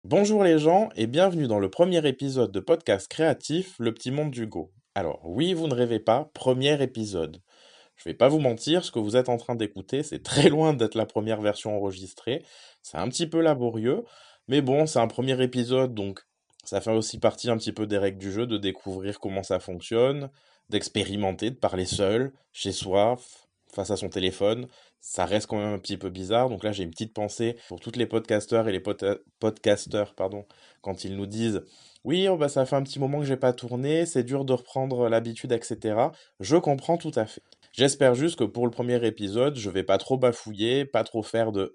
Bonjour les gens et bienvenue dans le premier épisode de podcast créatif Le Petit Monde d'Hugo. Alors oui, vous ne rêvez pas, premier épisode. Je vais pas vous mentir, ce que vous êtes en train d'écouter, c'est très loin d'être la première version enregistrée. C'est un petit peu laborieux, mais bon, c'est un premier épisode, donc ça fait aussi partie un petit peu des règles du jeu, de découvrir comment ça fonctionne, d'expérimenter, de parler seul, chez soi, face à son téléphone. Ça reste quand même un petit peu bizarre, donc là j'ai une petite pensée pour toutes les podcasteurs et les podcasteurs, pardon, quand ils nous disent oui, oh bah ça fait un petit moment que j'ai pas tourné, c'est dur de reprendre l'habitude, etc. Je comprends tout à fait. J'espère juste que pour le premier épisode, je vais pas trop bafouiller, pas trop faire de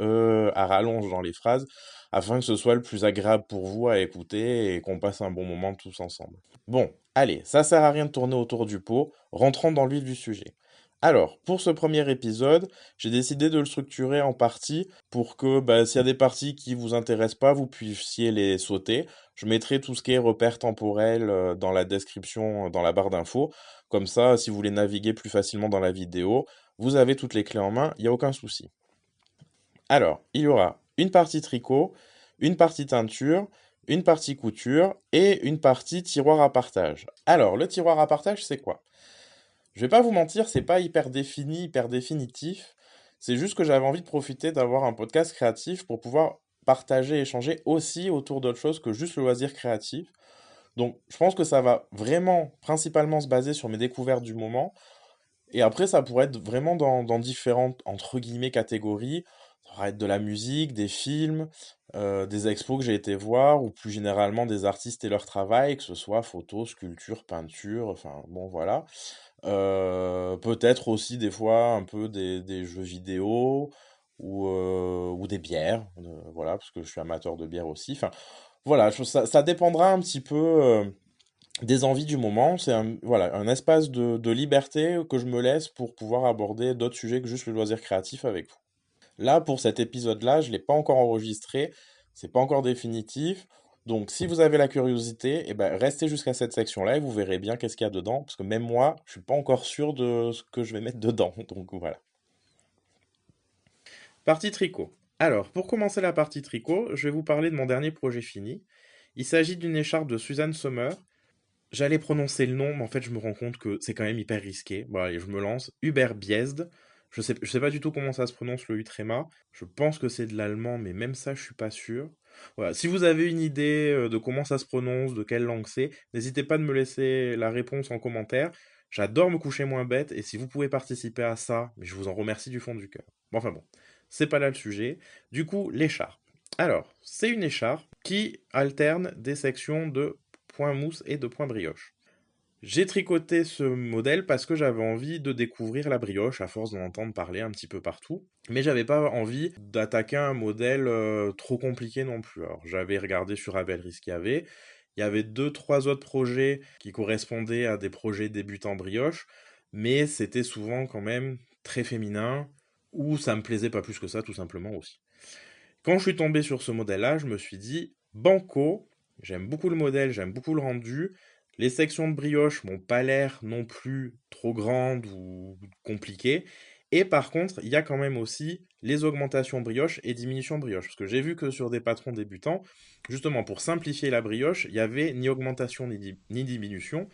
à rallonge dans les phrases, afin que ce soit le plus agréable pour vous à écouter et qu'on passe un bon moment tous ensemble. Bon, allez, ça sert à rien de tourner autour du pot, rentrons dans le vif du sujet. Alors, pour ce premier épisode, j'ai décidé de le structurer en parties pour que bah, s'il y a des parties qui vous intéressent pas, vous puissiez les sauter. Je mettrai tout ce qui est repères temporels dans la description, dans la barre d'infos. Comme ça, si vous voulez naviguer plus facilement dans la vidéo, vous avez toutes les clés en main, il n'y a aucun souci. Alors, il y aura une partie tricot, une partie teinture, une partie couture et une partie tiroir à partage. Alors, le tiroir à partage, c'est quoi? Je vais pas vous mentir, c'est pas hyper défini, hyper définitif. C'est juste que j'avais envie de profiter d'avoir un podcast créatif pour pouvoir partager, échanger aussi autour d'autre chose que juste le loisir créatif. Donc, je pense que ça va vraiment, principalement se baser sur mes découvertes du moment. Et après, ça pourrait être vraiment dans différentes, entre guillemets, catégories. Ça pourrait être de la musique, des films, des expos que j'ai été voir, ou plus généralement des artistes et leur travail, que ce soit photo, sculpture, peinture, enfin, bon, voilà. Peut-être aussi des fois un peu des jeux vidéo ou des bières, voilà, parce que je suis amateur de bière aussi. Enfin, voilà, ça dépendra un petit peu des envies du moment. C'est voilà, un espace de liberté que je me laisse pour pouvoir aborder d'autres sujets que juste le loisir créatif avec vous. Là, pour cet épisode-là, je ne l'ai pas encore enregistré, c'est pas encore définitif. Donc, si vous avez la curiosité, eh ben, restez jusqu'à cette section-là et vous verrez bien qu'est-ce qu'il y a dedans. Parce que même moi, je suis pas encore sûr de ce que je vais mettre dedans. Donc voilà. Partie tricot. Alors, pour commencer la partie tricot, je vais vous parler de mon dernier projet fini. Il s'agit d'une écharpe de Suzanne Sommer. J'allais prononcer le nom, mais en fait, je me rends compte que c'est quand même hyper risqué. Bon, allez, je me lance. Hubert Biesd. Je sais pas du tout comment ça se prononce le Utréma. Je pense que c'est de l'allemand, mais même ça, je suis pas sûr. Voilà. Si vous avez une idée de comment ça se prononce, de quelle langue c'est, n'hésitez pas de me laisser la réponse en commentaire. J'adore me coucher moins bête, et si vous pouvez participer à ça, mais je vous en remercie du fond du cœur. Bon, enfin bon, c'est pas là le sujet. Du coup, l'écharpe. Alors, c'est une écharpe qui alterne des sections de point mousse et de point brioche. J'ai tricoté ce modèle parce que j'avais envie de découvrir la brioche à force d'en entendre parler un petit peu partout, mais j'avais pas envie d'attaquer un modèle trop compliqué non plus. Alors j'avais regardé sur Ravelry ce qu'il y avait. Il y avait deux, trois autres projets qui correspondaient à des projets débutants brioche, mais c'était souvent quand même très féminin, ou ça me plaisait pas plus que ça tout simplement aussi. Quand je suis tombé sur ce modèle-là, je me suis dit, banco, j'aime beaucoup le modèle, j'aime beaucoup le rendu. Les sections de brioche m'ont pas l'air non plus trop grandes ou compliquées. Et par contre, il y a quand même aussi les augmentations brioche et diminutions brioche. Parce que j'ai vu que sur des patrons débutants, justement pour simplifier la brioche, il y avait ni augmentation ni diminution.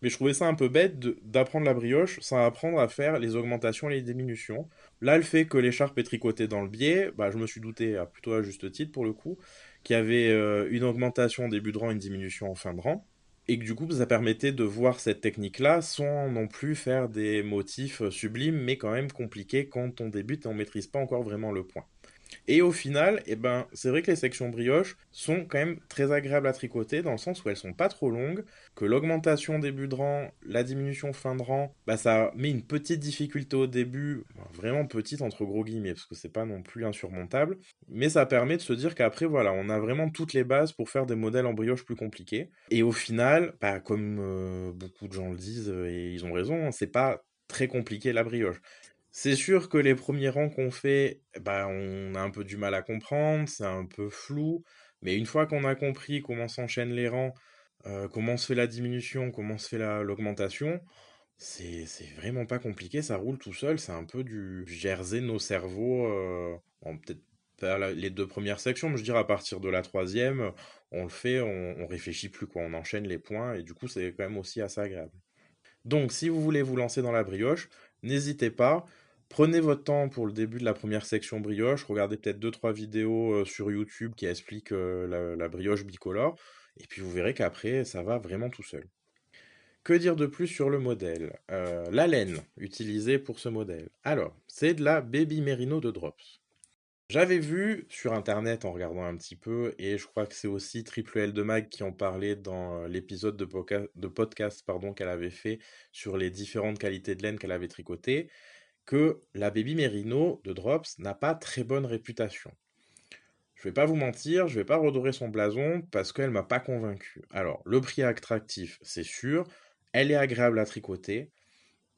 Mais je trouvais ça un peu bête d'apprendre la brioche sans apprendre à faire les augmentations et les diminutions. Là, le fait que l'écharpe est tricotée dans le biais, bah, je me suis douté, plutôt à juste titre pour le coup, qu'il y avait une augmentation au début de rang et une diminution en fin de rang. Et que du coup, ça permettait de voir cette technique-là sans non plus faire des motifs sublimes, mais quand même compliqués quand on débute et on maîtrise pas encore vraiment le point. Et au final, eh ben, c'est vrai que les sections brioche sont quand même très agréables à tricoter dans le sens où elles sont pas trop longues, que l'augmentation début de rang, la diminution fin de rang, bah ça met une petite difficulté au début, vraiment petite entre gros guillemets, parce que c'est pas non plus insurmontable, mais ça permet de se dire qu'après, voilà, on a vraiment toutes les bases pour faire des modèles en brioche plus compliqués. Et au final, bah, comme beaucoup de gens le disent, et ils ont raison, hein, c'est pas très compliqué la brioche. C'est sûr que les premiers rangs qu'on fait, bah, on a un peu du mal à comprendre, c'est un peu flou, mais une fois qu'on a compris comment s'enchaînent les rangs, comment se fait la diminution, comment se fait l'augmentation, c'est vraiment pas compliqué, ça roule tout seul, c'est un peu du jersey de nos cerveaux, bon, peut-être faire les 2 premières sections, mais je dirais à partir de la troisième, on le fait, on réfléchit plus quoi, on enchaîne les points et du coup c'est quand même aussi assez agréable. Donc si vous voulez vous lancer dans la brioche, n'hésitez pas, prenez votre temps pour le début de la première section brioche, regardez peut-être deux trois vidéos sur YouTube qui expliquent la brioche bicolore, et puis vous verrez qu'après ça va vraiment tout seul. Que dire de plus sur le modèle? La laine utilisée pour ce modèle. Alors, c'est de la Baby Merino de Drops. J'avais vu sur internet en regardant un petit peu, et je crois que c'est aussi Triple L de Mag qui en parlait dans l'épisode de podcast pardon, qu'elle avait fait sur les différentes qualités de laine qu'elle avait tricotées, que la Baby Merino de Drops n'a pas très bonne réputation. Je vais pas vous mentir, je vais pas redorer son blason parce qu'elle m'a pas convaincu. Alors, le prix est attractif, c'est sûr, elle est agréable à tricoter.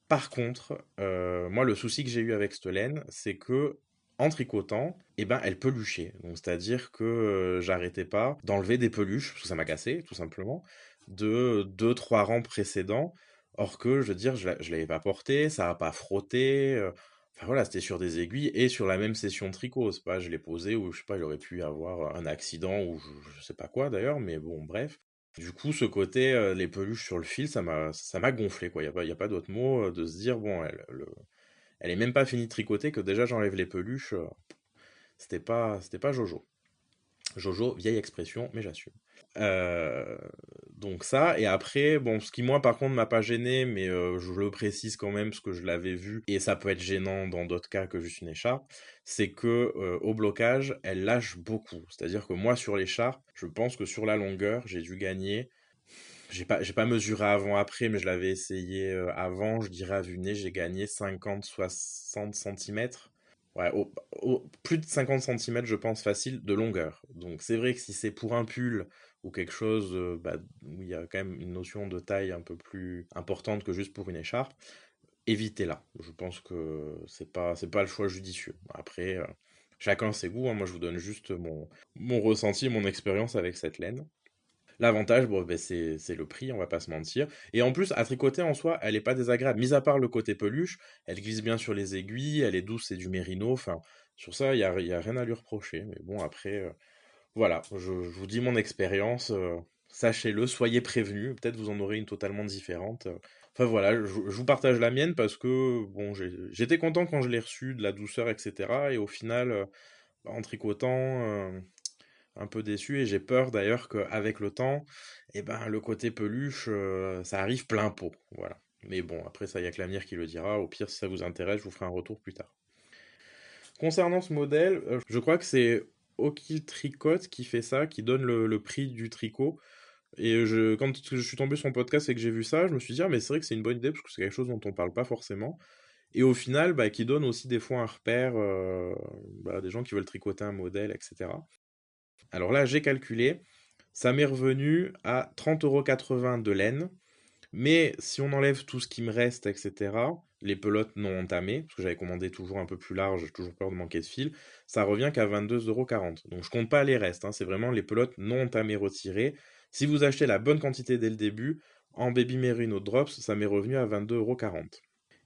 Par contre, moi, le souci que j'ai eu avec cette laine, c'est que en tricotant, eh ben, elle peluchait. Donc, c'est-à-dire que j'arrêtais pas d'enlever des peluches, parce que ça m'a cassé, tout simplement, de deux, trois rangs précédents. Or que, je veux dire, je l'avais pas porté, ça a pas frotté. Enfin voilà, c'était sur des aiguilles et sur la même session de tricot. C'est pas, je l'ai posé ou je sais pas, il aurait pu y avoir un accident ou je sais pas quoi d'ailleurs, mais bon, bref. Du coup, ce côté, les peluches sur le fil, ça m'a gonflé, quoi. Y a pas d'autre mot, de se dire, bon, elle est même pas finie de tricoter, que déjà j'enlève les peluches, c'était pas Jojo. Jojo, vieille expression, mais j'assume. Euh, donc ça, et après, bon, ce qui moi par contre m'a pas gêné, mais je le précise quand même parce que je l'avais vu, et ça peut être gênant dans d'autres cas que juste une écharpe, c'est que au blocage, elle lâche beaucoup. C'est-à-dire que moi sur l'écharpe, je pense que sur la longueur, j'ai dû gagner. J'ai pas mesuré avant-après, mais je l'avais essayé avant. Je dirais à vue nez, j'ai gagné 50-60 centimètres. Ouais, plus de 50 centimètres, je pense, facile de longueur. Donc c'est vrai que si c'est pour un pull ou quelque chose bah, où il y a quand même une notion de taille un peu plus importante que juste pour une écharpe, évitez-la. Je pense que c'est pas le choix judicieux. Après, chacun ses goûts, hein. Moi, je vous donne juste mon ressenti, mon expérience avec cette laine. L'avantage, bon, ben, c'est le prix, on va pas se mentir. Et en plus, à tricoter en soi, elle est pas désagréable. Mis à part le côté peluche, elle glisse bien sur les aiguilles, elle est douce, c'est du mérino. Enfin, sur ça, il y a rien à lui reprocher. Mais bon, après, voilà, je vous dis mon expérience. Sachez-le, soyez prévenus. Peut-être vous en aurez une totalement différente. Enfin voilà, je vous partage la mienne parce que bon, j'étais content quand je l'ai reçue, de la douceur, etc. Et au final, en tricotant, un peu déçu et j'ai peur d'ailleurs qu'avec le temps, eh ben, le côté peluche, ça arrive plein pot. Voilà. Mais bon, après ça, il y a que l'avenir qui le dira. Au pire, si ça vous intéresse, je vous ferai un retour plus tard. Concernant ce modèle, je crois que c'est Oki Tricot qui fait ça, qui donne le prix du tricot. Et quand je suis tombé sur son podcast et que j'ai vu ça, je me suis dit, ah, mais c'est vrai que c'est une bonne idée parce que c'est quelque chose dont on parle pas forcément. Et au final, bah, qui donne aussi des fois un repère, bah, des gens qui veulent tricoter un modèle, etc. Alors là, j'ai calculé, ça m'est revenu à 30,80 € de laine, mais si on enlève tout ce qui me reste, etc., les pelotes non entamées, parce que j'avais commandé toujours un peu plus large, j'ai toujours peur de manquer de fil, ça revient qu'à 22,40 €. Donc je compte pas les restes, hein, c'est vraiment les pelotes non entamées retirées. Si vous achetez la bonne quantité dès le début, en Baby Merino Drops, ça m'est revenu à 22,40 €.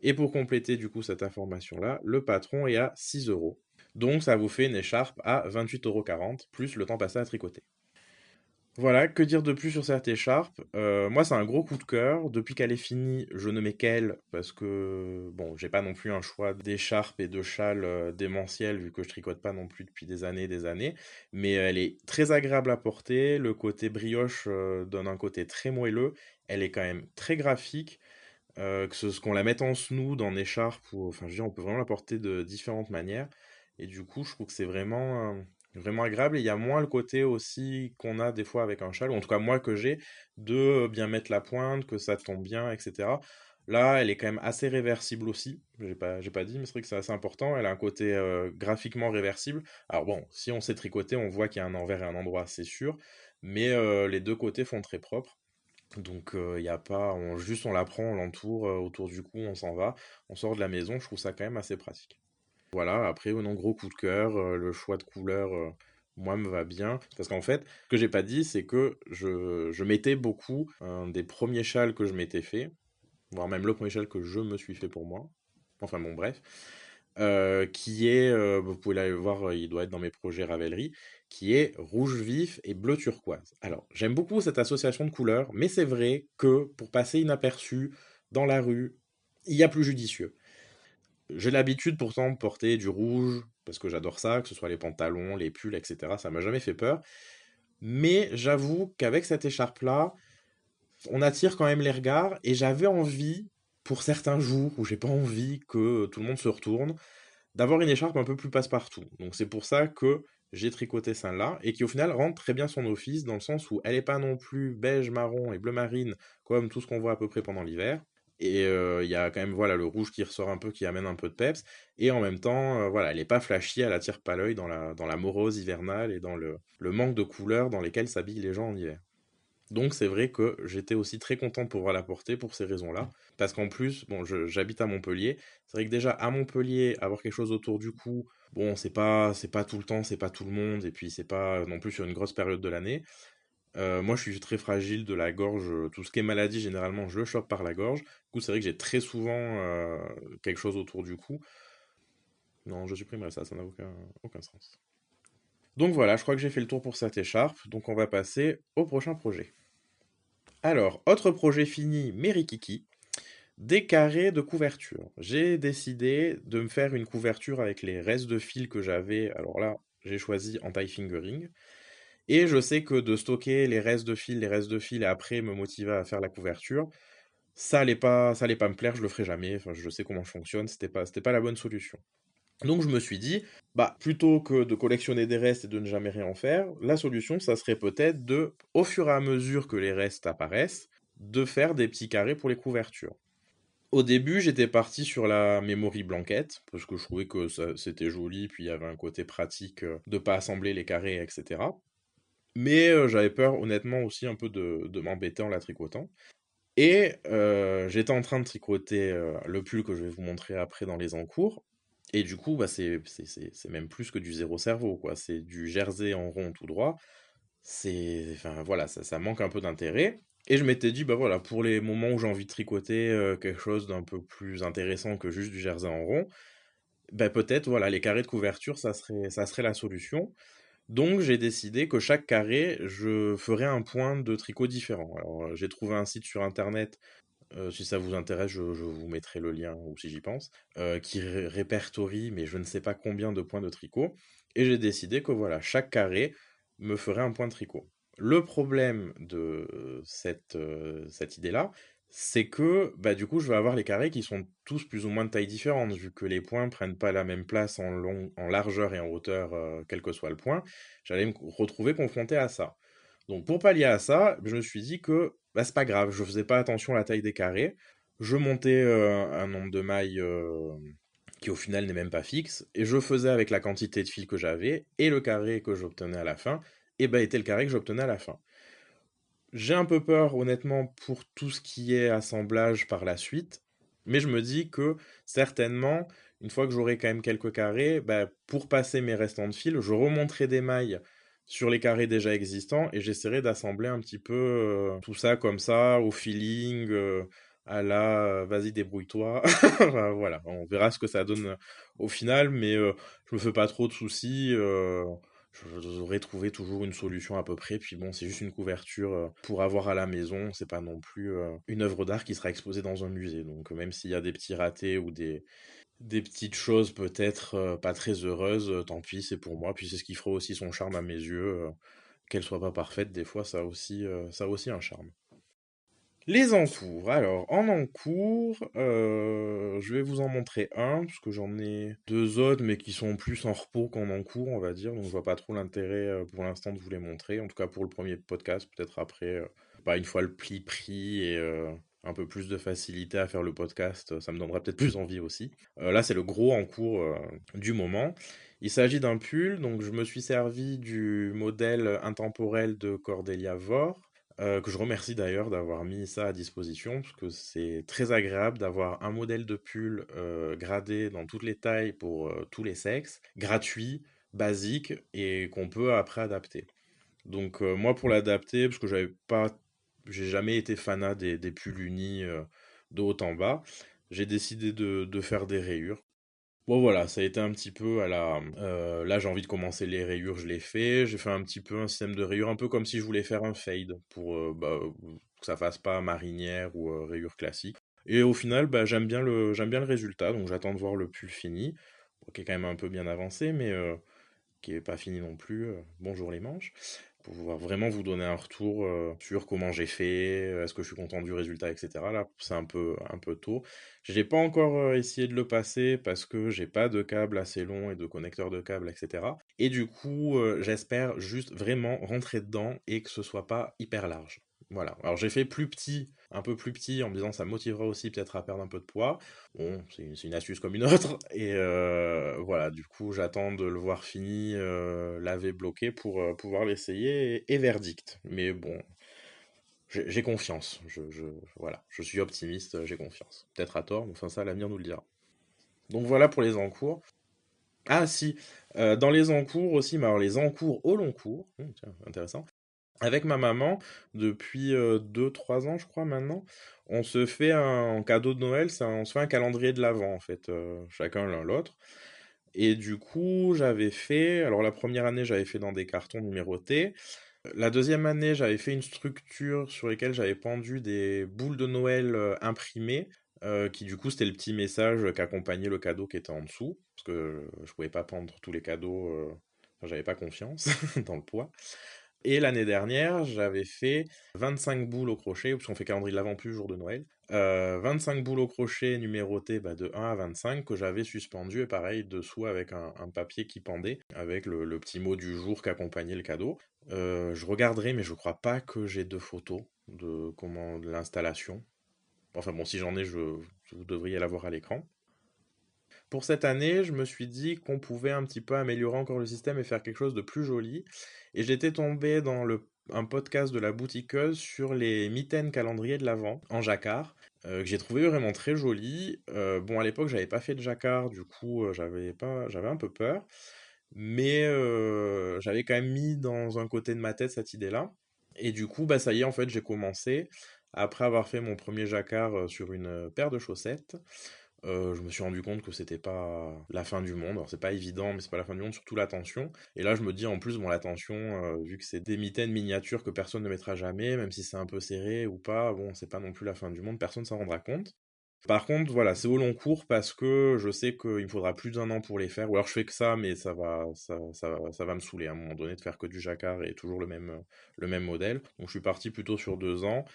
Et pour compléter du coup cette information-là, le patron est à 6 €. Donc ça vous fait une écharpe à 28,40 € plus le temps passé à tricoter. Voilà, que dire de plus sur cette écharpe? Moi, c'est un gros coup de cœur. Depuis qu'elle est finie, je ne mets qu'elle parce que, bon, j'ai pas non plus un choix d'écharpe et de châle démentiel vu que je tricote pas non plus depuis des années et des années. Mais elle est très agréable à porter. Le côté brioche donne un côté très moelleux. Elle est quand même très graphique. Qu'on la mette en snood, en écharpe, ou, enfin, je veux dire, on peut vraiment la porter de différentes manières. Et du coup, je trouve que c'est vraiment agréable. Et il y a moins le côté aussi qu'on a des fois avec un châle, ou en tout cas moi que j'ai, de bien mettre la pointe, que ça tombe bien, etc. Là, elle est quand même assez réversible aussi. J'ai pas dit, mais c'est vrai que c'est assez important. Elle a un côté graphiquement réversible. Alors bon, si on sait tricoter, on voit qu'il y a un envers et un endroit, c'est sûr. Mais les deux côtés font très propre. Donc il y a pas, juste on la prend, on l'entoure autour du cou, on s'en va, on sort de la maison, je trouve ça quand même assez pratique. Voilà, après, non, gros coup de cœur, le choix de couleur, moi, me va bien. Parce qu'en fait, ce que j'ai pas dit, c'est que je mettais beaucoup un des premiers châles que je m'étais fait, voire même le premier châle que je me suis fait pour moi. Enfin bon, bref. qui est, vous pouvez aller le voir, il doit être dans mes projets Ravelry, qui est rouge vif et bleu turquoise. Alors, j'aime beaucoup cette association de couleurs, mais c'est vrai que pour passer inaperçu dans la rue, il y a plus judicieux. J'ai l'habitude pourtant de porter du rouge, parce que j'adore ça, que ce soit les pantalons, les pulls, etc. Ça m'a jamais fait peur. Mais j'avoue qu'avec cette écharpe-là, on attire quand même les regards, et j'avais envie, pour certains jours où j'ai pas envie que tout le monde se retourne, d'avoir une écharpe un peu plus passe-partout. Donc c'est pour ça que j'ai tricoté celle-là, et qui au final rend très bien son office, dans le sens où elle n'est pas non plus beige, marron et bleu marine, comme tout ce qu'on voit à peu près pendant l'hiver. Et il y a quand même voilà, le rouge qui ressort un peu, qui amène un peu de peps. Et en même temps, voilà, elle n'est pas flashy, elle attire pas l'œil dans la morose hivernale et dans le manque de couleurs dans lesquelles s'habillent les gens en hiver. Donc c'est vrai que j'étais aussi très content de pouvoir la porter pour ces raisons-là. Parce qu'en plus, bon, j'habite à Montpellier. C'est vrai que déjà à Montpellier, avoir quelque chose autour du cou, bon, c'est pas tout le temps, c'est pas tout le monde, et puis c'est pas non plus sur une grosse période de l'année. Moi, je suis très fragile de la gorge. Tout ce qui est maladie, généralement, je le chope par la gorge. Du coup, c'est vrai que j'ai très souvent quelque chose autour du cou. Non, je supprimerai ça, ça n'a aucun sens. Donc voilà, je crois que j'ai fait le tour pour cette écharpe. Donc on va passer au prochain projet. Alors, autre projet fini, mais rikiki, des carrés de couverture. J'ai décidé de me faire une couverture avec les restes de fil que j'avais. Alors là, j'ai choisi en tie fingering. Et je sais que de stocker les restes de fil et après me motiver à faire la couverture, ça allait pas me plaire, je le ferai jamais. Enfin, je sais comment je fonctionne, c'était pas la bonne solution. Donc je me suis dit, bah plutôt que de collectionner des restes et de ne jamais rien en faire, la solution, ça serait peut-être de, au fur et à mesure que les restes apparaissent, de faire des petits carrés pour les couvertures. Au début, j'étais parti sur la memory blanquette, parce que je trouvais que c'était joli, puis il y avait un côté pratique de pas assembler les carrés, etc. Mais j'avais peur, honnêtement, aussi un peu de m'embêter en la tricotant. Et j'étais en train de tricoter le pull que je vais vous montrer après dans les encours. Et du coup, bah, c'est même plus que du zéro cerveau, quoi. C'est du jersey en rond tout droit. Enfin, voilà, ça manque un peu d'intérêt. Et je m'étais dit, bah voilà, pour les moments où j'ai envie de tricoter quelque chose d'un peu plus intéressant que juste du jersey en rond, bah peut-être, voilà, les carrés de couverture, ça serait la solution. Donc j'ai décidé que chaque carré, je ferais un point de tricot différent. Alors j'ai trouvé un site sur internet, si ça vous intéresse, je vous mettrai le lien, ou si j'y pense, qui répertorie, mais je ne sais pas combien de points de tricot. Et j'ai décidé que voilà, chaque carré me ferait un point de tricot. Le problème de cette idée-là, c'est que bah, du coup, je vais avoir les carrés qui sont tous plus ou moins de taille différente, vu que les points prennent pas la même place en largeur et en hauteur, quel que soit le point. J'allais me retrouver confronté à ça. Donc pour pallier à ça, je me suis dit que bah, c'est pas grave, je faisais pas attention à la taille des carrés. Je montais un nombre de mailles qui au final n'est même pas fixe, et je faisais avec la quantité de fil que j'avais, et le carré que j'obtenais à la fin, et bah était le carré que j'obtenais à la fin. J'ai un peu peur, honnêtement, pour tout ce qui est assemblage par la suite, mais je me dis que certainement, une fois que j'aurai quand même quelques carrés, bah, pour passer mes restants de fil, je remonterai des mailles sur les carrés déjà existants et j'essaierai d'assembler un petit peu tout ça comme ça, au feeling, à la vas-y débrouille-toi. Enfin, voilà, on verra ce que ça donne au final, mais je me fais pas trop de soucis. J'aurais trouvé toujours une solution à peu près. Puis bon, c'est juste une couverture pour avoir à la maison. C'est pas non plus une œuvre d'art qui sera exposée dans un musée. Donc même s'il y a des petits ratés ou des petites choses peut-être pas très heureuses, tant pis, c'est pour moi. Puis c'est ce qui fera aussi son charme à mes yeux. Qu'elle soit pas parfaite, des fois, ça a aussi un charme. Les encours. Alors, en encours, je vais vous en montrer un, parce que j'en ai deux autres, mais qui sont plus en repos qu'en encours, on va dire. Donc, je vois pas trop l'intérêt pour l'instant de vous les montrer. En tout cas, pour le premier podcast, peut-être après, bah, une fois le pli pris et un peu plus de facilité à faire le podcast, ça me donnera peut-être plus envie aussi. Là, c'est le gros encours du moment. Il s'agit d'un pull, donc je me suis servi du modèle intemporel de Cordelia Vore, que je remercie d'ailleurs d'avoir mis ça à disposition, parce que c'est très agréable d'avoir un modèle de pull gradé dans toutes les tailles pour tous les sexes, gratuit, basique, et qu'on peut après adapter. Donc moi pour l'adapter, parce que j'ai jamais été fanat des pulls unis de haut en bas, j'ai décidé de faire des rayures. Bon voilà, ça a été un petit peu à la... là j'ai envie de commencer les rayures, je l'ai fait. J'ai fait un petit peu un système de rayures, un peu comme si je voulais faire un fade, pour que ça fasse pas marinière ou rayure classique. Et au final, bah, j'aime bien le résultat, donc j'attends de voir le pull fini, qui est quand même un peu bien avancé, mais qui est pas fini non plus. Bonjour les manches. Pour pouvoir vraiment vous donner un retour sur comment j'ai fait, est-ce que je suis content du résultat, etc. Là, c'est un peu tôt. J'ai pas encore essayé de le passer parce que j'ai pas de câble assez long et de connecteur de câble, etc. Et du coup, j'espère juste vraiment rentrer dedans et que ce soit pas hyper large. Voilà. Alors j'ai fait plus petit, un peu plus petit, en me disant ça motivera aussi peut-être à perdre un peu de poids. Bon, c'est une astuce comme une autre. Et voilà, du coup, j'attends de le voir fini, lavé, bloqué pour pouvoir l'essayer et verdict. Mais bon, j'ai confiance. Voilà, je suis optimiste, j'ai confiance. Peut-être à tort, mais enfin ça, l'avenir nous le dira. Donc voilà pour les encours. Ah si, dans les encours aussi, mais alors les encours au long cours, tiens, intéressant. Avec ma maman, depuis 2-3 ans, je crois maintenant, on se fait en cadeau de Noël, on se fait un calendrier de l'Avent, en fait, chacun l'un l'autre. Et du coup, j'avais fait, alors la première année, j'avais fait dans des cartons numérotés. La deuxième année, j'avais fait une structure sur laquelle j'avais pendu des boules de Noël imprimées, qui du coup, c'était le petit message qui accompagnait le cadeau qui était en dessous, parce que je pouvais pas pendre tous les cadeaux, enfin, j'avais pas confiance dans le poids. Et l'année dernière, j'avais fait 25 boules au crochet, parce qu'on fait calendrier de l'Avent plus jour de Noël. 25 boules au crochet numérotées de 1 à 25 que j'avais suspendues, et pareil, dessous avec un papier qui pendait, avec le petit mot du jour qui accompagnait le cadeau. Je regarderai, mais je crois pas que j'ai de photos de l'installation. Enfin bon, si j'en ai, vous devriez l'avoir à l'écran. Pour cette année, je me suis dit qu'on pouvait un petit peu améliorer encore le système et faire quelque chose de plus joli. Et j'étais tombé dans un podcast de la boutiqueuse sur les mitaines calendrier de l'Avent en jacquard, que j'ai trouvé vraiment très joli. Bon, à l'époque, j'avais pas fait de jacquard, du coup, j'avais un peu peur. Mais j'avais quand même mis dans un côté de ma tête cette idée-là. Et du coup, bah ça y est, en fait, j'ai commencé. Après avoir fait mon premier jacquard sur une paire de chaussettes, je me suis rendu compte que c'était pas la fin du monde. Alors c'est pas évident, mais c'est pas la fin du monde, surtout la tension. Et là, je me dis en plus, bon, la tension, vu que c'est des mitaines miniatures que personne ne mettra jamais, même si c'est un peu serré ou pas, bon, c'est pas non plus la fin du monde, personne s'en rendra compte. Par contre, voilà, c'est au long cours parce que je sais qu'il me faudra plus d'1 an pour les faire. Ou alors je fais que ça, mais ça va me saouler à un moment donné de faire que du jacquard et toujours le même modèle. Donc je suis parti plutôt sur 2 ans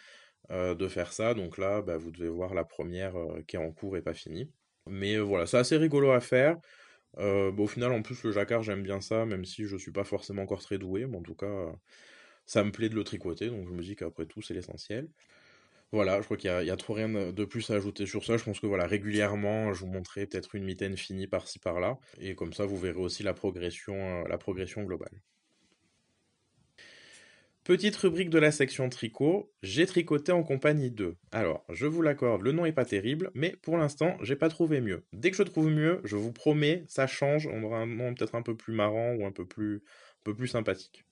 de faire ça. Donc là, bah, vous devez voir la première qui est en cours et pas finie. Mais voilà, c'est assez rigolo à faire. Bah, au final, en plus, le jacquard, j'aime bien ça, même si je suis pas forcément encore très doué. Mais en tout cas, ça me plaît de le tricoter. Donc je me dis qu'après tout, c'est l'essentiel. Voilà, je crois qu'il y a trop rien de plus à ajouter sur ça. Je pense que voilà, régulièrement, je vous montrerai peut-être une mitaine finie par-ci par-là. Et comme ça, vous verrez aussi la progression globale. Petite rubrique de la section tricot, j'ai tricoté en compagnie d'eux. Alors, je vous l'accorde, le nom est pas terrible, mais pour l'instant, j'ai pas trouvé mieux. Dès que je trouve mieux, je vous promets, ça change, on aura un nom peut-être un peu plus marrant ou un peu plus sympathique.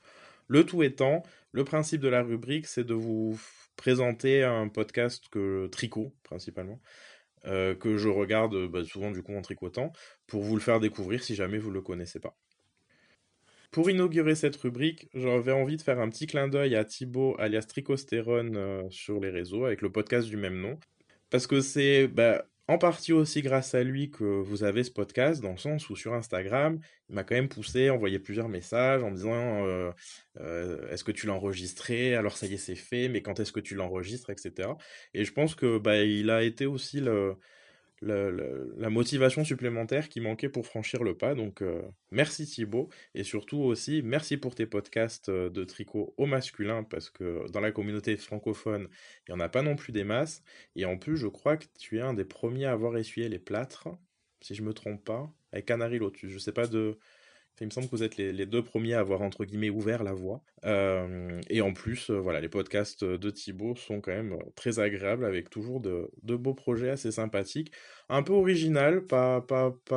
Le tout étant, le principe de la rubrique, c'est de vous présenter un podcast que tricot, principalement, que je regarde bah, souvent du coup en tricotant, pour vous le faire découvrir si jamais vous ne le connaissez pas. Pour inaugurer cette rubrique, j'avais envie de faire un petit clin d'œil à Thibaut alias Tricostérone sur les réseaux avec le podcast du même nom. Parce que c'est bah, en partie aussi grâce à lui que vous avez ce podcast, dans le sens où sur Instagram, il m'a quand même poussé, envoyé plusieurs messages en me disant est-ce que tu l'as enregistré? Alors ça y est, c'est fait, mais quand est-ce que tu l'enregistres, etc. Et je pense que bah, il a été aussi la motivation supplémentaire qui manquait pour franchir le pas. Donc, merci Thibaut. Et surtout aussi, merci pour tes podcasts de tricot au masculin, parce que dans la communauté francophone, il n'y en a pas non plus des masses. Et en plus, je crois que tu es un des premiers à avoir essuyé les plâtres, si je me trompe pas, avec Canary Lotus. Je sais pas de, il me semble que vous êtes les deux premiers à avoir, entre guillemets, ouvert la voie. Et en plus, voilà, les podcasts de Thibaut sont quand même très agréables, avec toujours de beaux projets assez sympathiques. Un peu original, pas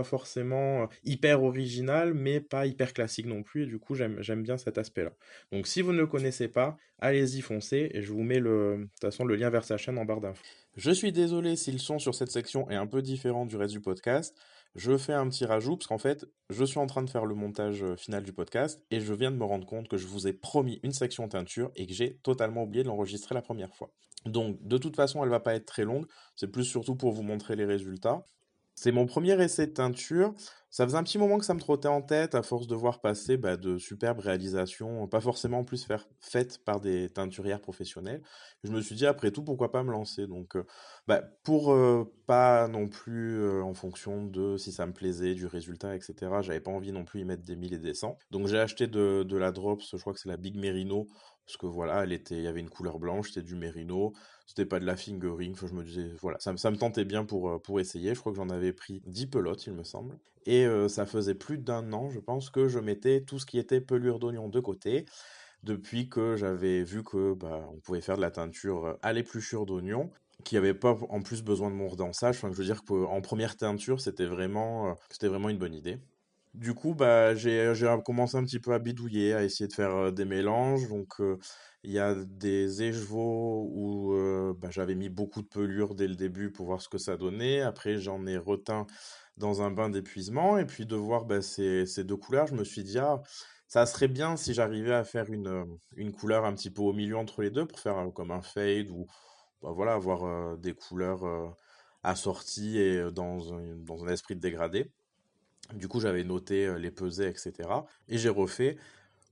forcément hyper original, mais pas hyper classique non plus. Et du coup, j'aime bien cet aspect-là. Donc si vous ne le connaissez pas, allez-y, foncez. Et je vous mets de toute façon, le lien vers sa chaîne en barre d'infos. Je suis désolé si le son sur cette section est un peu différent du reste du podcast. Je fais un petit rajout parce qu'en fait, je suis en train de faire le montage final du podcast et je viens de me rendre compte que je vous ai promis une section teinture et que j'ai totalement oublié de l'enregistrer la première fois. Donc, de toute façon, elle va pas être très longue. C'est plus surtout pour vous montrer les résultats. C'est mon premier essai de teinture. Ça faisait un petit moment que ça me trottait en tête à force de voir passer de superbes réalisations, pas forcément en plus faites par des teinturières professionnelles. Je me suis dit, après tout, pourquoi pas me lancer? Donc, pour pas non plus en fonction de si ça me plaisait, du résultat, etc. J'avais pas envie non plus y mettre des 1000 et des cents. Donc, j'ai acheté de la Drops, je crois que c'est la Big Merino, parce que voilà, il y avait une couleur blanche, c'était du Merino. C'était pas de la fingering, enfin, je me disais, voilà, ça me tentait bien pour essayer. Je crois que j'en avais pris 10 pelotes, il me semble. Et ça faisait plus d'un an, je pense, que je mettais tout ce qui était pelure d'oignon de côté, depuis que j'avais vu que on pouvait faire de la teinture à l'épluchure d'oignon, qui avait pas en plus besoin de mon redançage. Enfin, je veux dire qu'en première teinture, c'était vraiment une bonne idée. Du coup, j'ai commencé un petit peu à bidouiller, à essayer de faire des mélanges. Donc, il y a des écheveaux où j'avais mis beaucoup de pelure dès le début pour voir ce que ça donnait. Après, j'en ai reteint dans un bain d'épuisement. Et puis, de voir ces deux couleurs, je me suis dit, ah, ça serait bien si j'arrivais à faire une couleur un petit peu au milieu entre les deux pour faire comme un fade ou voilà, avoir des couleurs assorties et dans un esprit de dégradé. Du coup, j'avais noté les pesées, etc. Et j'ai refait.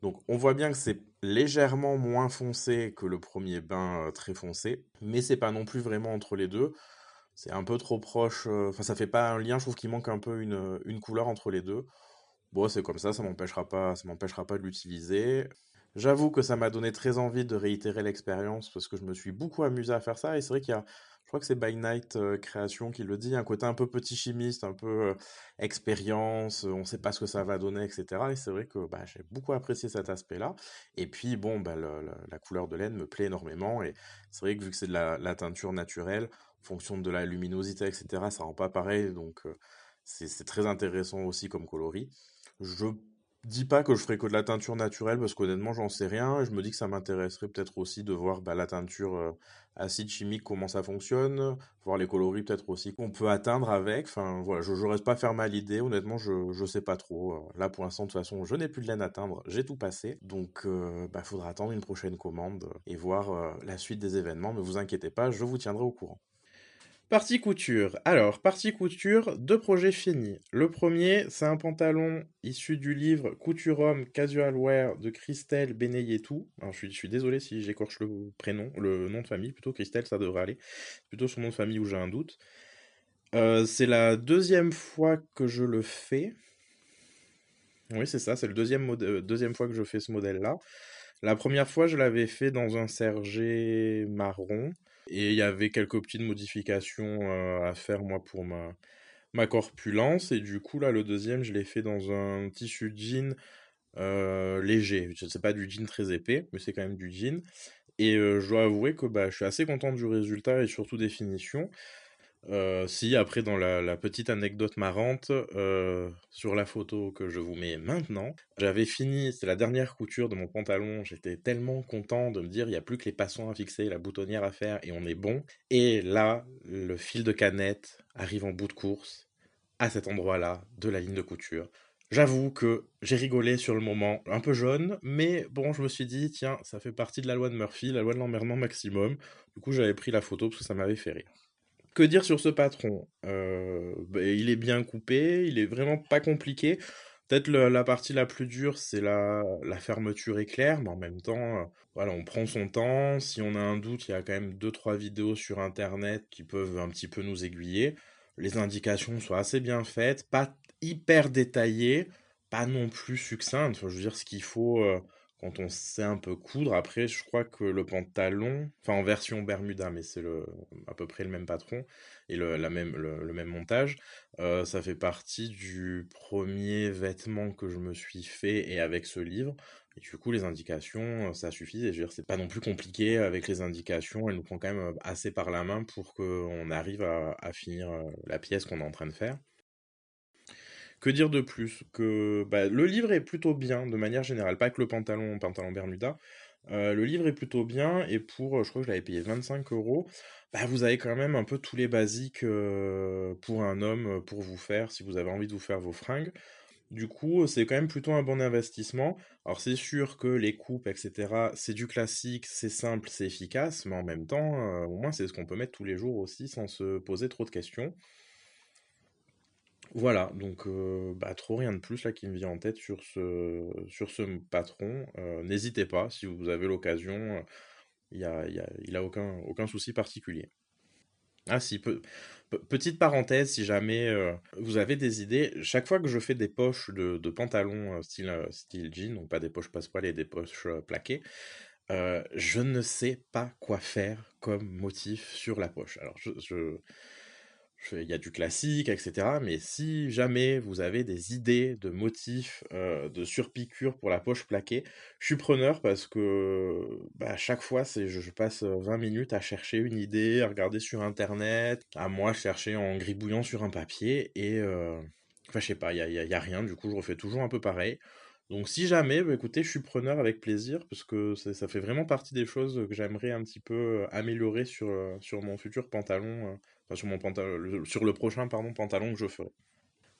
Donc, on voit bien que c'est légèrement moins foncé que le premier bain très foncé, mais c'est pas non plus vraiment entre les deux. C'est un peu trop proche. Enfin, ça fait pas un lien. Je trouve qu'il manque un peu une couleur entre les deux. Bon, c'est comme ça m'empêchera pas de l'utiliser. J'avoue que ça m'a donné très envie de réitérer l'expérience parce que je me suis beaucoup amusé à faire ça. Et c'est vrai je crois que c'est By Night Création qui le dit, un côté un peu petit chimiste, un peu expérience, on sait pas ce que ça va donner, etc. Et c'est vrai que j'ai beaucoup apprécié cet aspect-là. Et puis bon, la couleur de laine me plaît énormément. Et c'est vrai que vu que c'est de la teinture naturelle, en fonction de la luminosité, etc., ça rend pas pareil. Donc c'est très intéressant aussi comme coloris. Je dis pas que je ferai que de la teinture naturelle parce qu'honnêtement, j'en sais rien. Je me dis que ça m'intéresserait peut-être aussi de voir la teinture acide chimique, comment ça fonctionne, voir les coloris peut-être aussi qu'on peut atteindre avec. Enfin, voilà, je reste pas fermé à l'idée. Honnêtement, je sais pas trop. Là, pour l'instant, de toute façon, je n'ai plus de laine à teindre. J'ai tout passé. Donc, faudra attendre une prochaine commande et voir la suite des événements. Ne vous inquiétez pas, je vous tiendrai au courant. Partie couture. Alors, partie couture, deux projets finis. Le premier, c'est un pantalon issu du livre Couture Homme Casual Wear de Christelle Beneyetou. Alors, je suis désolé si j'écorche le nom de famille, plutôt Christelle, ça devrait aller. C'est plutôt son nom de famille où j'ai un doute. C'est la deuxième fois que je le fais. Oui, c'est ça, c'est le deuxième fois que je fais ce modèle-là. La première fois, je l'avais fait dans un sergé marron. Et il y avait quelques petites modifications à faire, moi, pour ma corpulence. Et du coup, là, le deuxième, je l'ai fait dans un tissu jean léger. C'est pas du jean très épais, mais c'est quand même du jean. Et je dois avouer que je suis assez content du résultat et surtout des finitions. Si après dans la petite anecdote marrante, sur la photo que je vous mets maintenant, j'avais fini, c'est la dernière couture de mon pantalon, j'étais tellement content de me dire il n'y a plus que les passants à fixer, la boutonnière à faire et on est bon. Et là, le fil de canette arrive en bout de course, à cet endroit-là de la ligne de couture. J'avoue que j'ai rigolé sur le moment, un peu jaune, mais bon, je me suis dit, tiens, ça fait partie de la loi de Murphy, la loi de l'emmerdement maximum. Du coup, j'avais pris la photo parce que ça m'avait fait rire. Que dire sur ce patron? Il est bien coupé, il est vraiment pas compliqué. Peut-être la partie la plus dure, c'est la fermeture éclair, mais en même temps, voilà, on prend son temps. Si on a un doute, il y a quand même deux, trois vidéos sur Internet qui peuvent un petit peu nous aiguiller. Les indications sont assez bien faites, pas hyper détaillées, pas non plus succinctes. Enfin, je veux dire, ce qu'il faut quand on sait un peu coudre. Après, je crois que le pantalon, enfin en version Bermuda, mais c'est à peu près le même patron et le même montage. Ça fait partie du premier vêtement que je me suis fait et avec ce livre. Et du coup, les indications, ça suffit. Et je veux dire, c'est pas non plus compliqué avec les indications. Elle nous prend quand même assez par la main pour qu'on arrive à finir la pièce qu'on est en train de faire. Que dire de plus? Que le livre est plutôt bien de manière générale, pas que le pantalon Bermuda. Le livre est plutôt bien et je crois que je l'avais payé 25 euros. Bah, vous avez quand même un peu tous les basiques pour un homme, pour vous faire, si vous avez envie de vous faire vos fringues. Du coup, c'est quand même plutôt un bon investissement. Alors c'est sûr que les coupes, etc., c'est du classique, c'est simple, c'est efficace, mais en même temps, au moins c'est ce qu'on peut mettre tous les jours aussi sans se poser trop de questions. Voilà, donc bah, trop rien de plus là qui me vient en tête sur ce patron. N'hésitez pas, si vous avez l'occasion, il a aucun souci particulier. Ah si, petite parenthèse, si jamais vous avez des idées, chaque fois que je fais des poches de pantalon style jean, donc pas des poches passepoil et des poches plaquées, je ne sais pas quoi faire comme motif sur la poche. Alors il y a du classique, etc. Mais si jamais vous avez des idées de motifs de surpiqûre pour la poche plaquée, je suis preneur parce que bah, à chaque fois, je passe 20 minutes à chercher une idée, à regarder sur Internet, à moi chercher en gribouillant sur un papier et enfin, je sais pas, y a rien. Du coup, je refais toujours un peu pareil. Donc si jamais, bah, écoutez, je suis preneur avec plaisir parce que ça fait vraiment partie des choses que j'aimerais un petit peu améliorer sur mon futur pantalon, enfin sur mon pantalon, sur le prochain pardon, pantalon que je ferai.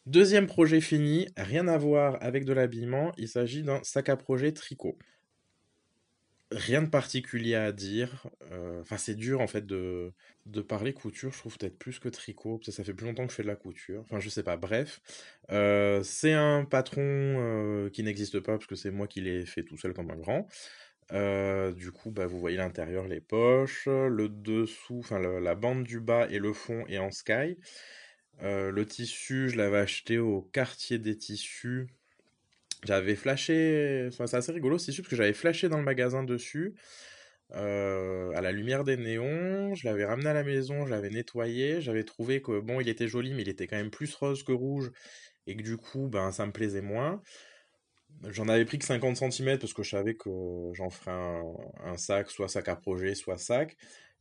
Deuxième projet fini, rien à voir avec de l'habillement, il s'agit d'un sac à projet tricot. Rien de particulier à dire. Enfin, c'est dur en fait de parler couture, je trouve peut-être plus que tricot. Ça fait plus longtemps que je fais de la couture. Enfin, je sais pas. Bref, c'est un patron qui n'existe pas parce que c'est moi qui l'ai fait tout seul comme un grand. Du coup, bah, vous voyez l'intérieur, les poches, le dessous, enfin la bande du bas et le fond est en sky. Le tissu, je l'avais acheté au quartier des tissus. J'avais flashé, enfin, c'est assez rigolo ce tissu parce que j'avais flashé dans le magasin dessus à la lumière des néons. Je l'avais ramené à la maison, je l'avais nettoyé. J'avais trouvé que bon, il était joli, mais il était quand même plus rose que rouge et que du coup, ben, ça me plaisait moins. J'en avais pris que 50 centimètres parce que je savais que j'en ferais un sac, soit sac à projet, soit sac.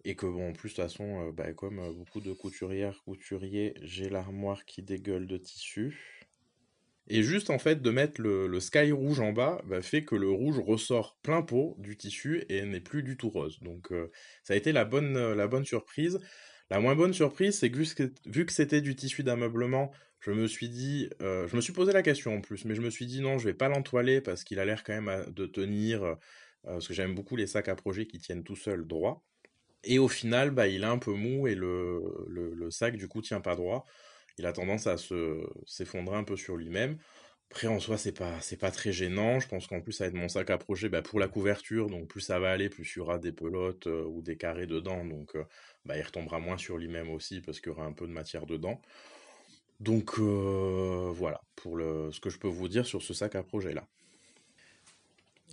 Et que bon, en plus, de toute façon, bah, comme beaucoup de couturières, couturiers, j'ai l'armoire qui dégueule de tissu. Et juste en fait de mettre le sky rouge en bas bah, fait que le rouge ressort plein pot du tissu et n'est plus du tout rose. Donc ça a été la bonne surprise. La moins bonne surprise, c'est que vu que c'était du tissu d'ameublement, je me suis posé la question en plus, mais je me suis dit non, je vais pas l'entoiler parce qu'il a l'air quand même de tenir, parce que j'aime beaucoup les sacs à projet qui tiennent tout seuls droit. Et au final, bah, il est un peu mou et le sac du coup tient pas droit. Il a tendance à s'effondrer un peu sur lui-même. Après, en soi, c'est pas très gênant. Je pense qu'en plus, avec mon sac à projet, bah, pour la couverture, donc plus ça va aller, plus il y aura des pelotes ou des carrés dedans. Donc, bah, il retombera moins sur lui-même aussi parce qu'il y aura un peu de matière dedans. Donc, voilà pour ce que je peux vous dire sur ce sac à projet-là.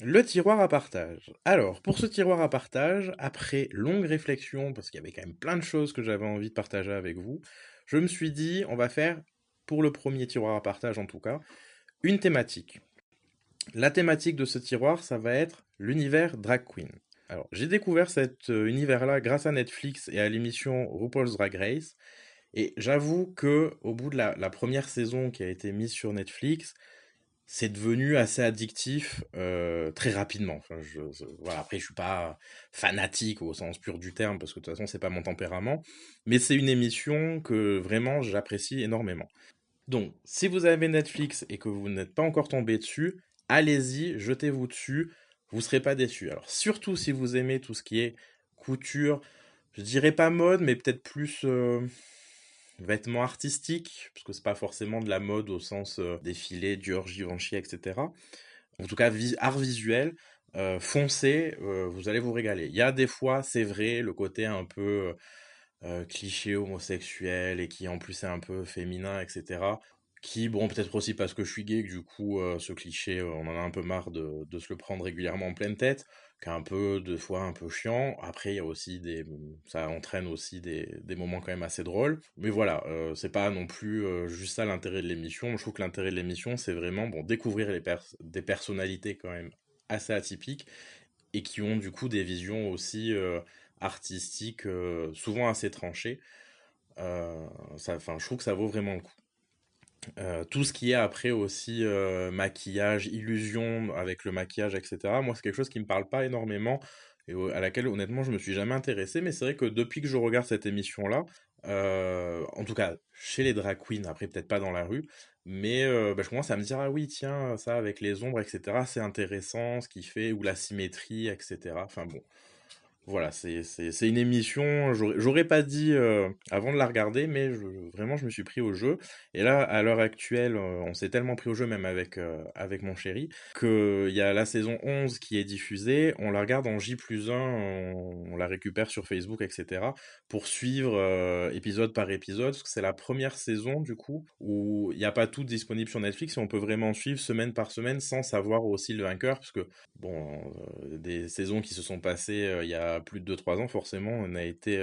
Le tiroir à partage. Alors, pour ce tiroir à partage, après longue réflexion, parce qu'il y avait quand même plein de choses que j'avais envie de partager avec vous, je me suis dit, on va faire, pour le premier tiroir à partage en tout cas, une thématique. La thématique de ce tiroir, ça va être l'univers drag queen. Alors, j'ai découvert cet univers-là grâce à Netflix et à l'émission RuPaul's Drag Race, et j'avoue que au bout de la première saison qui a été mise sur Netflix, c'est devenu assez addictif très rapidement. Enfin, voilà, après, je suis pas fanatique au sens pur du terme, parce que de toute façon, c'est pas mon tempérament, mais c'est une émission que vraiment j'apprécie énormément. Donc, si vous avez Netflix et que vous n'êtes pas encore tombé dessus, allez-y, jetez-vous dessus, vous serez pas déçus. Alors, surtout si vous aimez tout ce qui est couture, je dirais pas mode, mais peut-être plus vêtements artistiques, parce que c'est pas forcément de la mode au sens défilé, Dior, Givenchy, etc. En tout cas, art visuel, foncez, vous allez vous régaler. Il y a des fois, c'est vrai, le côté un peu cliché homosexuel et qui en plus est un peu féminin, etc. Qui, bon, peut-être aussi parce que je suis gay, que du coup, ce cliché, on en a un peu marre de se le prendre régulièrement en pleine tête, qui est un peu, des fois, un peu chiant. Après, il y a aussi ça entraîne aussi des moments quand même assez drôles. Mais voilà, c'est pas non plus juste ça l'intérêt de l'émission. Je trouve que l'intérêt de l'émission, c'est vraiment, bon, découvrir des personnalités quand même assez atypiques et qui ont du coup des visions aussi artistiques souvent assez tranchées. Enfin, je trouve que ça vaut vraiment le coup. Tout ce qui est après aussi maquillage, illusion avec le maquillage, etc. Moi, c'est quelque chose qui me parle pas énormément et à laquelle honnêtement je me suis jamais intéressé. Mais c'est vrai que depuis que je regarde cette émission-là, en tout cas chez les drag queens, après peut-être pas dans la rue, mais bah, je commence à me dire ah oui tiens ça avec les ombres, etc. C'est intéressant ce qu'il fait ou la symétrie, etc. Enfin bon. Voilà, c'est une émission, j'aurais pas dit avant de la regarder, mais vraiment je me suis pris au jeu. Et là, à l'heure actuelle, on s'est tellement pris au jeu, même avec mon chéri, qu'il y a la saison 11 qui est diffusée, on la regarde en J+1, on la récupère sur Facebook, etc. pour suivre épisode par épisode, parce que c'est la première saison du coup, où il n'y a pas tout disponible sur Netflix, et on peut vraiment suivre semaine par semaine sans savoir aussi le vainqueur, parce que bon, des saisons qui se sont passées il y a plus de 2-3 ans, forcément, on a été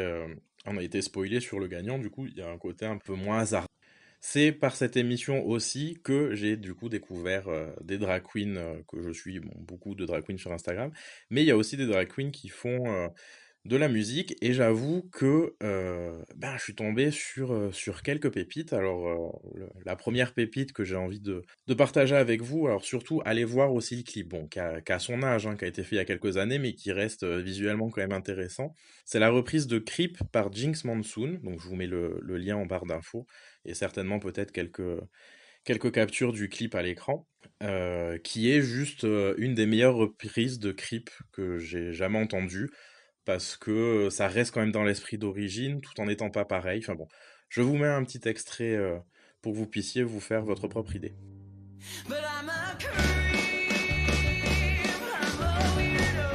spoilé sur le gagnant, du coup, il y a un côté un peu moins hasard. C'est par cette émission aussi que j'ai du coup découvert des drag queens que je suis, bon, beaucoup de drag queens sur Instagram, mais il y a aussi des drag queens qui font de la musique et j'avoue que ben, je suis tombé sur quelques pépites. Alors la première pépite que j'ai envie de partager avec vous, alors surtout allez voir aussi le clip, bon, qui a son âge, hein, qui a été fait il y a quelques années, mais qui reste visuellement quand même intéressant. C'est la reprise de Creep par Jinx Monsoon, donc je vous mets le lien en barre d'infos et certainement peut-être quelques captures du clip à l'écran, qui est juste une des meilleures reprises de Creep que j'ai jamais entendues parce que ça reste quand même dans l'esprit d'origine, tout en n'étant pas pareil. Enfin bon, je vous mets un petit extrait pour que vous puissiez vous faire votre propre idée. But I'm a creep, I'm a weirdo.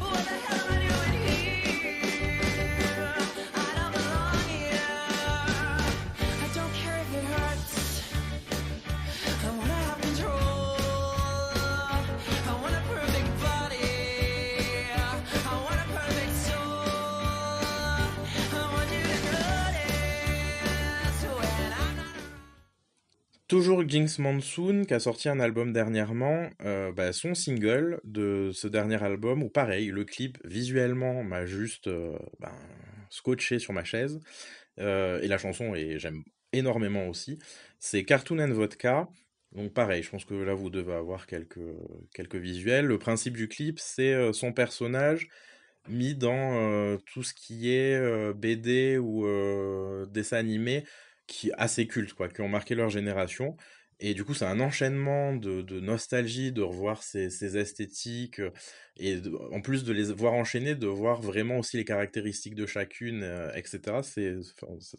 What the hell am I doing here? I don't belong here. I don't care if it hurts. I wanna have control. I want a perfect body. I want a perfect soul. I want you to notice when I'm not. Toujours Jinx Monsoon qui a sorti un album dernièrement, bah, son single de ce dernier album, où pareil, le clip visuellement m'a juste ben, scotché sur ma chaise, et la chanson, et j'aime énormément aussi, c'est Cartoon and Vodka. Donc pareil, je pense que là vous devez avoir quelques visuels. Le principe du clip, c'est son personnage mis dans tout ce qui est BD ou dessin animé qui assez culte quoi, qui ont marqué leur génération. Et du coup, c'est un enchaînement de nostalgie, de revoir ces esthétiques, en plus de les voir enchaîner, de voir vraiment aussi les caractéristiques de chacune, etc. C'est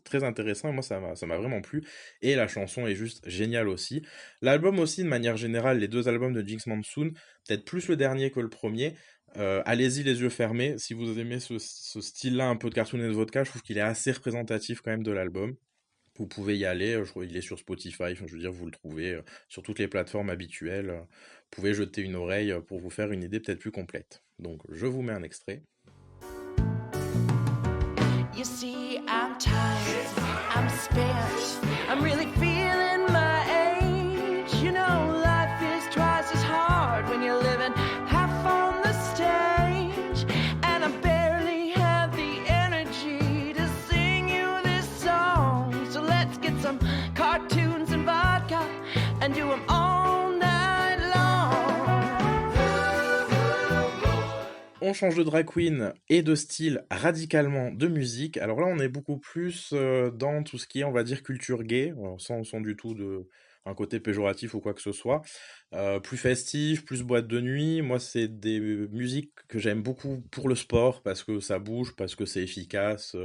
très intéressant et moi, ça m'a vraiment plu. Et la chanson est juste géniale aussi. L'album aussi, de manière générale, les deux albums de Jinx Monsoon, peut-être plus le dernier que le premier, allez-y les yeux fermés. Si vous aimez ce style-là un peu de cartoon et de vodka, je trouve qu'il est assez représentatif quand même de l'album. Vous pouvez y aller, je crois qu'il est sur Spotify, enfin, je veux dire, vous le trouvez sur toutes les plateformes habituelles. Vous pouvez jeter une oreille pour vous faire une idée peut-être plus complète. Donc, je vous mets un extrait. You see, I'm tired, I'm spent, I'm really feeling my age. You know, life is twice as hard when you're living half on the stage. And I barely have the energy to sing you this song. So let's get some cartoons and vodka and do them all night long. On change de drag queen et de style radicalement de musique. Alors là, on est beaucoup plus dans tout ce qui est, on va dire, culture gay, sans du tout un côté péjoratif ou quoi que ce soit. Plus festif, plus boîte de nuit. Moi, c'est des musiques que j'aime beaucoup pour le sport, parce que ça bouge, parce que c'est efficace,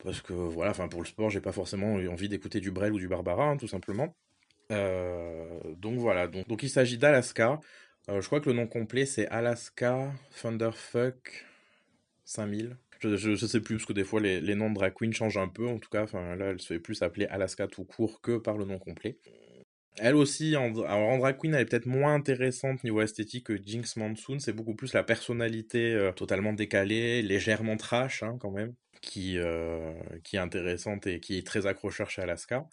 parce que voilà, enfin pour le sport, j'ai pas forcément envie d'écouter du Brel ou du Barbara, hein, tout simplement. Donc voilà, donc il s'agit d'Alaska. Je crois que le nom complet c'est Alaska Thunderfuck 5000. Je sais plus parce que des fois les noms de drag queen changent un peu. En tout cas, enfin là elle se fait plus appeler Alaska tout court que par le nom complet. Elle aussi, alors en drag queen, elle est peut-être moins intéressante niveau esthétique que Jinx Monsoon. C'est beaucoup plus la personnalité totalement décalée, légèrement trash hein, quand même, qui est intéressante et qui est très accrocheur chez Alaska.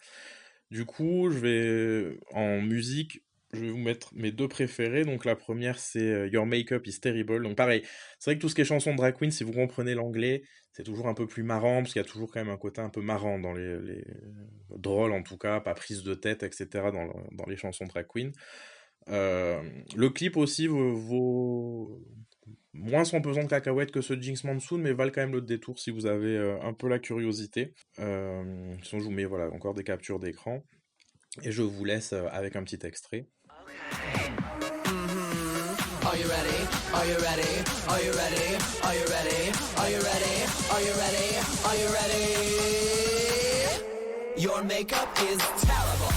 Du coup, je vais en musique. je vais vous mettre mes deux préférés. Donc la première, c'est Your Makeup is Terrible. Donc pareil, c'est vrai que tout ce qui est chanson de drag queen, si vous comprenez l'anglais, c'est toujours un peu plus marrant, parce qu'il y a toujours quand même un côté un peu marrant dans les drôle en tout cas, pas prise de tête, etc. dans les chansons drag queen. Euh, le clip aussi vaut moins son pesant de cacahuètes que ce Jinx Monsoon, mais valent quand même le détour si vous avez un peu la curiosité. Sinon, je vous mets voilà, encore des captures d'écran. Et je vous laisse avec un petit extrait. Are you ready? Are you ready? Are you ready? Are you ready? Are you ready? Are you ready? Are you ready? Your makeup is terrible.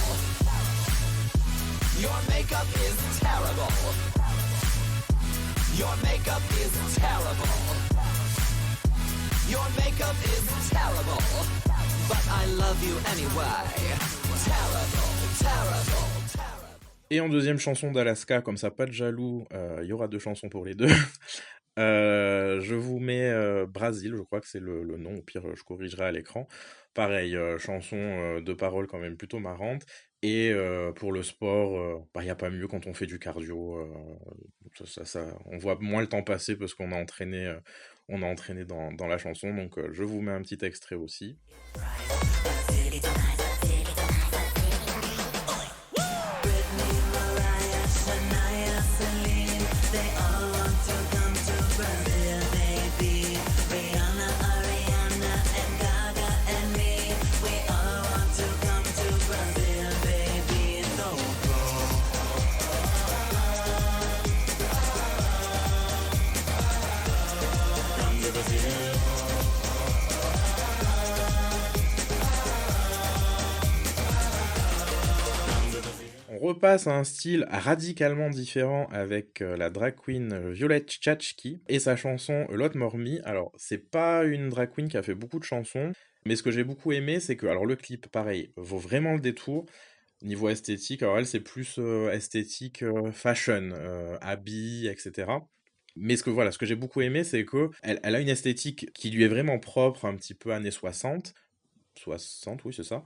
Your makeup is terrible. Your makeup is terrible. Your makeup is terrible. But I love you anyway. Terrible, terrible, terrible. Et en deuxième chanson d'Alaska, comme ça, pas de jaloux, il y aura deux chansons pour les deux. Je vous mets Brasil, je crois que c'est le nom, au pire je corrigerai à l'écran. Pareil, chanson de paroles quand même plutôt marrante. Et pour le sport, il n'y a pas mieux quand on fait du cardio. On voit moins le temps passer parce qu'on a entraîné dans la chanson. Donc je vous mets un petit extrait aussi. On repasse à un style radicalement différent avec la drag queen Violette Chachki et sa chanson A Lot More Me. Alors, c'est pas une drag queen qui a fait beaucoup de chansons, mais ce que j'ai beaucoup aimé, c'est que, alors le clip, pareil, vaut vraiment le détour. Niveau esthétique, alors elle, c'est plus esthétique fashion, habits, etc. Mais ce que j'ai beaucoup aimé, c'est que elle a une esthétique qui lui est vraiment propre, un petit peu années 60. 60, oui, c'est ça.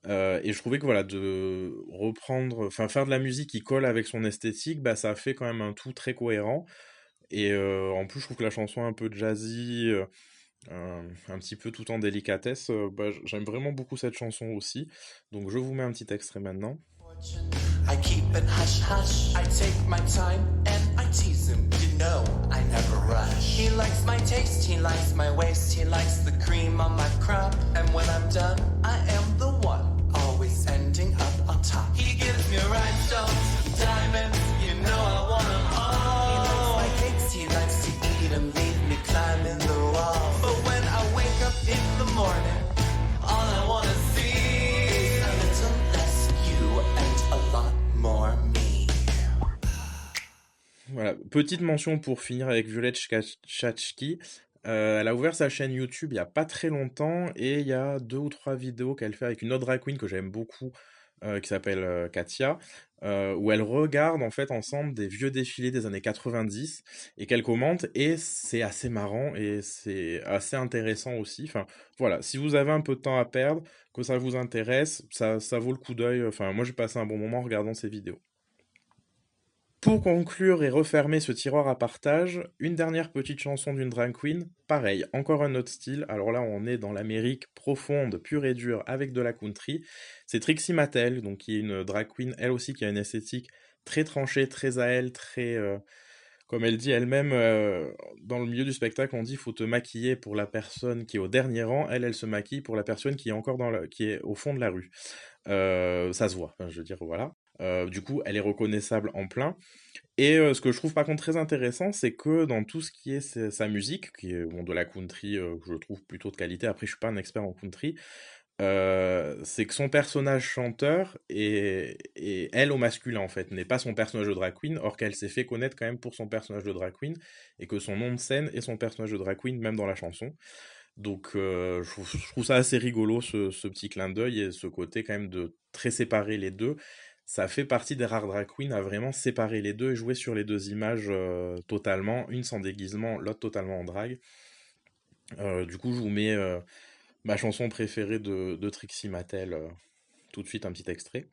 Et je trouvais que voilà, de reprendre, enfin faire de la musique qui colle avec son esthétique, bah ça fait quand même un tout très cohérent. Et en plus, je trouve que la chanson est un peu jazzy, un petit peu tout en délicatesse, bah, j'aime vraiment beaucoup cette chanson aussi. Donc je vous mets un petit extrait maintenant. I keep it hush hush. I take my time and I tease him. You know I never rush. He likes my taste, he likes my waist, he likes the cream on my crop. And when I'm done, I am the one, always ending up on top. He gives me rhinestones, diamonds, you know I want them all. He likes my cakes, he likes to eat them, leave me climbing the wall. But when I wake up in the morning, all I wanna see is a little less you and a lot more me. Voilà, petite mention pour finir avec Violette Chachki. Elle a ouvert sa chaîne YouTube il y a pas très longtemps et il y a 2 ou 3 vidéos qu'elle fait avec une autre drag queen que j'aime beaucoup qui s'appelle Katia, où elle regarde en fait ensemble des vieux défilés des années 90 et qu'elle commente et c'est assez marrant et c'est assez intéressant aussi. Enfin voilà, si vous avez un peu de temps à perdre, que ça vous intéresse, ça vaut le coup d'œil. Enfin moi j'ai passé un bon moment en regardant ces vidéos. Pour conclure et refermer ce tiroir à partage, une dernière petite chanson d'une drag queen. Pareil, encore un autre style. Alors là, on est dans l'Amérique profonde, pure et dure, avec de la country. C'est Trixie Mattel, donc qui est une drag queen, elle aussi, qui a une esthétique très tranchée, très à elle, très... comme elle dit elle-même, dans le milieu du spectacle, on dit il faut te maquiller pour la personne qui est au dernier rang. Elle se maquille pour la personne qui est encore qui est au fond de la rue. Ça se voit, je veux dire, voilà. Du coup, elle est reconnaissable en plein. Et ce que je trouve par contre très intéressant, c'est que dans tout ce qui est sa musique, qui est bon, de la country, que je trouve plutôt de qualité, après je suis pas un expert en country, c'est que son personnage chanteur est elle au masculin en fait, n'est pas son personnage de drag queen, or qu'elle s'est fait connaître quand même pour son personnage de drag queen, et que son nom de scène est son personnage de drag queen, même dans la chanson. Donc je trouve ça assez rigolo ce petit clin d'œil et ce côté quand même de très séparer les deux. Ça fait partie des rares drag queens à vraiment séparer les deux et jouer sur les deux images totalement, une sans déguisement, l'autre totalement en drag. Du coup je vous mets ma chanson préférée de Trixie Mattel, tout de suite un petit extrait.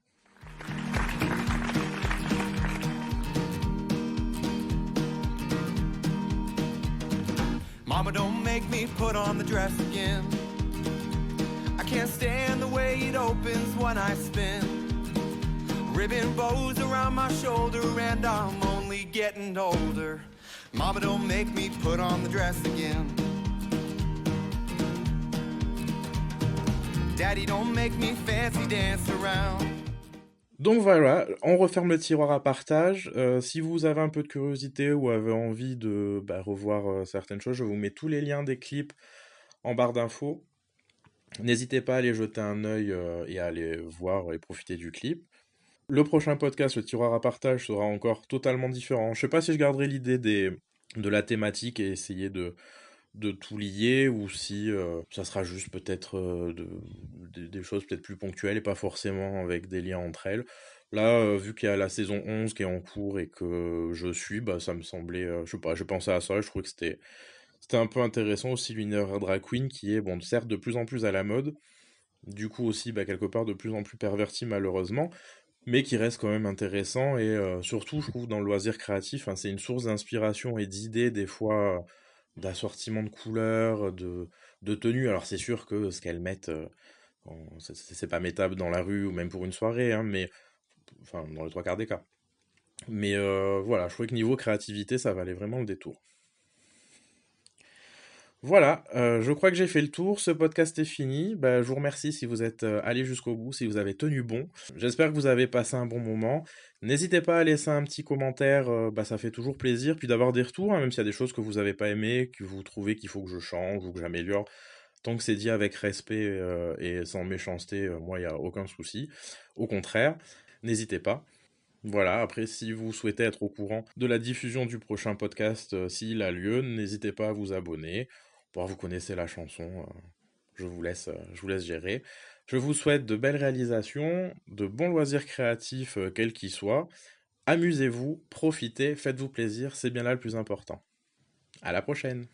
Mama, don't make me put on the dress again. I can't stand the way it opens when I spin. Ribbon bows around my shoulder and I'm only getting older. Mama, don't make me put on the dress again. Daddy, don't make me fancy dance around. Donc voilà, on referme le tiroir à partage. Si vous avez un peu de curiosité ou avez envie de revoir certaines choses, je vous mets tous les liens des clips en barre d'infos. N'hésitez pas à aller jeter un œil et à aller voir et profiter du clip. Le prochain podcast, le tiroir à partage, sera encore totalement différent. Je sais pas si je garderai l'idée de la thématique et essayer de tout lier ou si ça sera juste peut-être des choses peut-être plus ponctuelles et pas forcément avec des liens entre elles. Là, vu qu'il y a la saison 11 qui est en cours et que je suis, ça me semblait, je sais pas, je pensais à ça, je trouvais que c'était un peu intéressant aussi l'univers drag queen qui est, bon, certes de plus en plus à la mode, du coup aussi quelque part de plus en plus perverti malheureusement, mais qui reste quand même intéressant et surtout je trouve dans le loisir créatif, hein, c'est une source d'inspiration et d'idées des fois d'assortiment de couleurs, de tenues. Alors c'est sûr que ce qu'elles mettent, c'est pas mettable dans la rue ou même pour une soirée, hein, mais enfin dans les trois quarts des cas. Mais voilà, je trouvais que niveau créativité, ça valait vraiment le détour. Voilà, je crois que j'ai fait le tour. Ce podcast est fini. Je vous remercie si vous êtes allé jusqu'au bout, si vous avez tenu bon. J'espère que vous avez passé un bon moment. N'hésitez pas à laisser un petit commentaire, ça fait toujours plaisir. Puis d'avoir des retours, hein, même s'il y a des choses que vous n'avez pas aimées, que vous trouvez qu'il faut que je change ou que j'améliore. Tant que c'est dit avec respect et sans méchanceté, moi, il n'y a aucun souci. Au contraire, n'hésitez pas. Voilà, après, si vous souhaitez être au courant de la diffusion du prochain podcast, s'il a lieu, n'hésitez pas à vous abonner. Bon, vous connaissez la chanson, je vous laisse gérer. Je vous souhaite de belles réalisations, de bons loisirs créatifs, quels qu'ils soient. Amusez-vous, profitez, faites-vous plaisir, c'est bien là le plus important. À la prochaine!